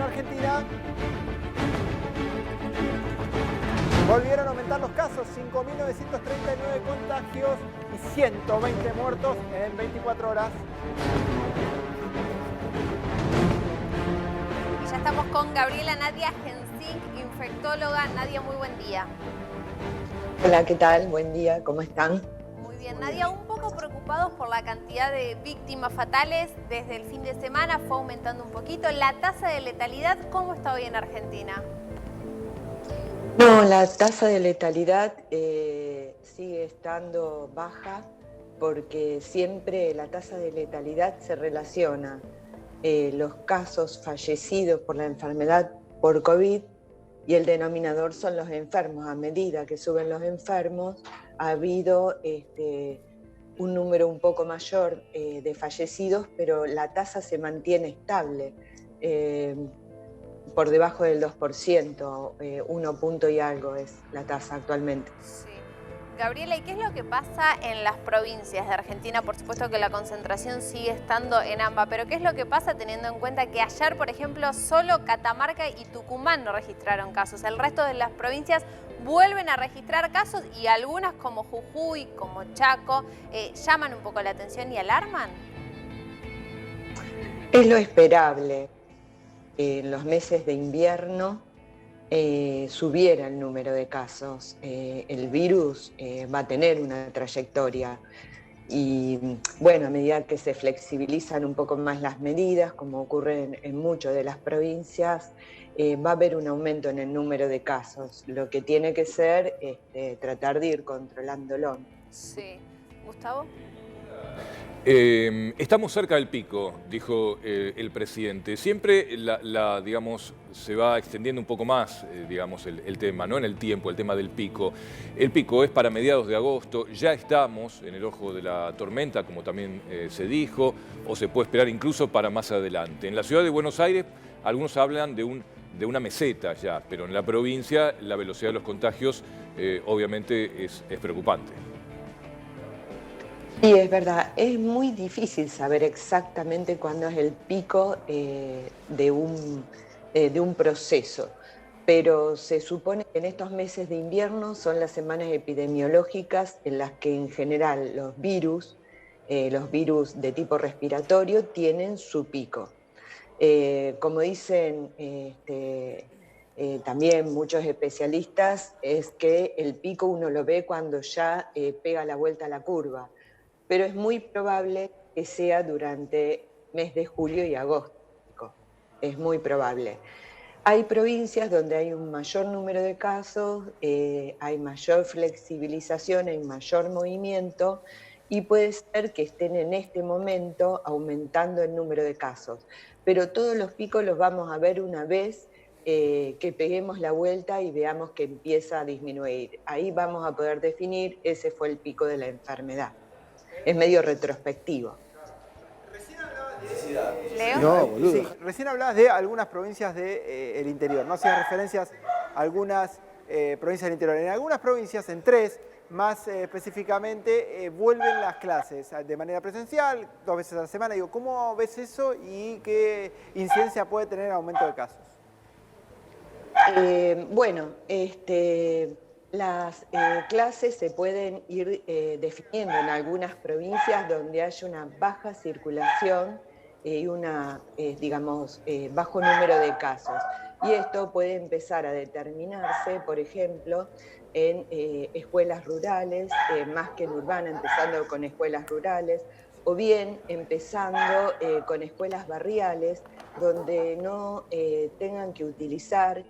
Argentina volvieron a aumentar los casos, 5.939 contagios y 120 muertos en 24 horas. Y ya estamos con Gabriela Nadia Hensink, infectóloga. Nadia, muy buen día. Hola, ¿qué tal? Buen día, ¿cómo están? Muy bien, Nadia, un poco preocupados por la cantidad de víctimas fatales. Desde el fin de semana fue aumentando un poquito. La tasa de letalidad, ¿cómo está hoy en Argentina? No, la tasa de letalidad sigue estando baja porque siempre la tasa de letalidad se relaciona los casos fallecidos por la enfermedad por COVID y el denominador son los enfermos. A medida que suben los enfermos, ha habido un número un poco mayor de fallecidos, pero la tasa se mantiene estable. Por debajo del 2%, 1 punto y algo es la tasa actualmente. Sí. Gabriela, ¿y qué es lo que pasa en las provincias de Argentina? Por supuesto que la concentración sigue estando en AMBA, pero ¿qué es lo que pasa teniendo en cuenta que ayer, por ejemplo, solo Catamarca y Tucumán no registraron casos? El resto de las provincias vuelven a registrar casos y algunas como Jujuy, como Chaco, llaman un poco la atención y alarman. Es lo esperable. En los meses de invierno subiera el número de casos. El virus va a tener una trayectoria y bueno, a medida que se flexibilizan un poco más las medidas, como ocurre en muchas de las provincias, va a haber un aumento en el número de casos. Lo que tiene que ser tratar de ir controlándolo. Sí. ¿Gustavo? Estamos cerca del pico, dijo el presidente. Siempre, digamos, se va extendiendo un poco más, digamos, el tema, ¿no? En el tiempo, el tema del pico. El pico es para mediados de agosto, ya estamos en el ojo de la tormenta, como también se dijo, o se puede esperar incluso para más adelante. En la ciudad de Buenos Aires, algunos hablan de una meseta ya, pero en la provincia la velocidad de los contagios obviamente es preocupante. Sí, es verdad, es muy difícil saber exactamente cuándo es el pico de un proceso, pero se supone que en estos meses de invierno son las semanas epidemiológicas en las que en general los virus de tipo respiratorio tienen su pico. Como dicen también muchos especialistas, es que el pico uno lo ve cuando ya pega la vuelta a la curva, pero es muy probable que sea durante mes de julio y agosto. Es muy probable. Hay provincias donde hay un mayor número de casos, hay mayor flexibilización, hay mayor movimiento y puede ser que estén en este momento aumentando el número de casos. Pero todos los picos los vamos a ver una vez que peguemos la vuelta y veamos que empieza a disminuir. Ahí vamos a poder definir, ese fue el pico de la enfermedad. Es medio retrospectivo. ¿Leo? No, boludo. Sí, recién hablabas de algunas provincias del interior, ¿no? Hacías referencias a algunas provincias del interior. En algunas provincias, en 3, más específicamente, vuelven las clases de manera presencial, 2 veces a la semana. Digo, ¿cómo ves eso y qué incidencia puede tener el aumento de casos? Bueno, las clases se pueden ir definiendo en algunas provincias donde haya una baja circulación y bajo número de casos. Y esto puede empezar a determinarse, por ejemplo, en escuelas rurales, más que en urbanas, empezando con escuelas rurales, o bien empezando con escuelas barriales, donde no tengan que utilizar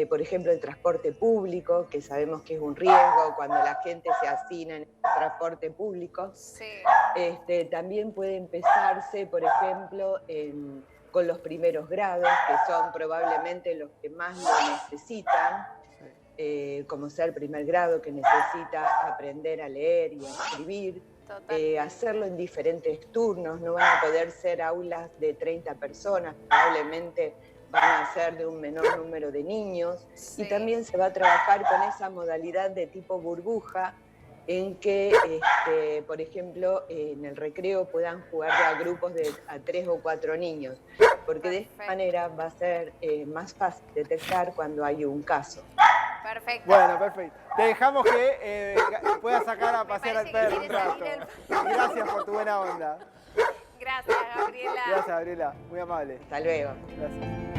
por ejemplo, el transporte público, que sabemos que es un riesgo cuando la gente se hacina en el transporte público. Sí. También puede empezarse, por ejemplo, con los primeros grados, que son probablemente los que más lo necesitan, como ser primer grado, que necesita aprender a leer y a escribir. Hacerlo en diferentes turnos, no van a poder ser aulas de 30 personas, probablemente van a ser de un menor número de niños. Sí. Y también se va a trabajar con esa modalidad de tipo burbuja, en que, por ejemplo, en el recreo puedan jugar a grupos de a 3 o 4 niños. porque de esta Perfecto. manera va a ser más fácil detectar cuando hay un caso. Perfecto. Bueno, perfecto. Te dejamos que puedas sacar a pasear al parece que perro un quiere rato. salir Gracias por tu buena onda. Gracias, Gabriela. Gracias, Gabriela. Muy amable. Hasta luego. Gracias.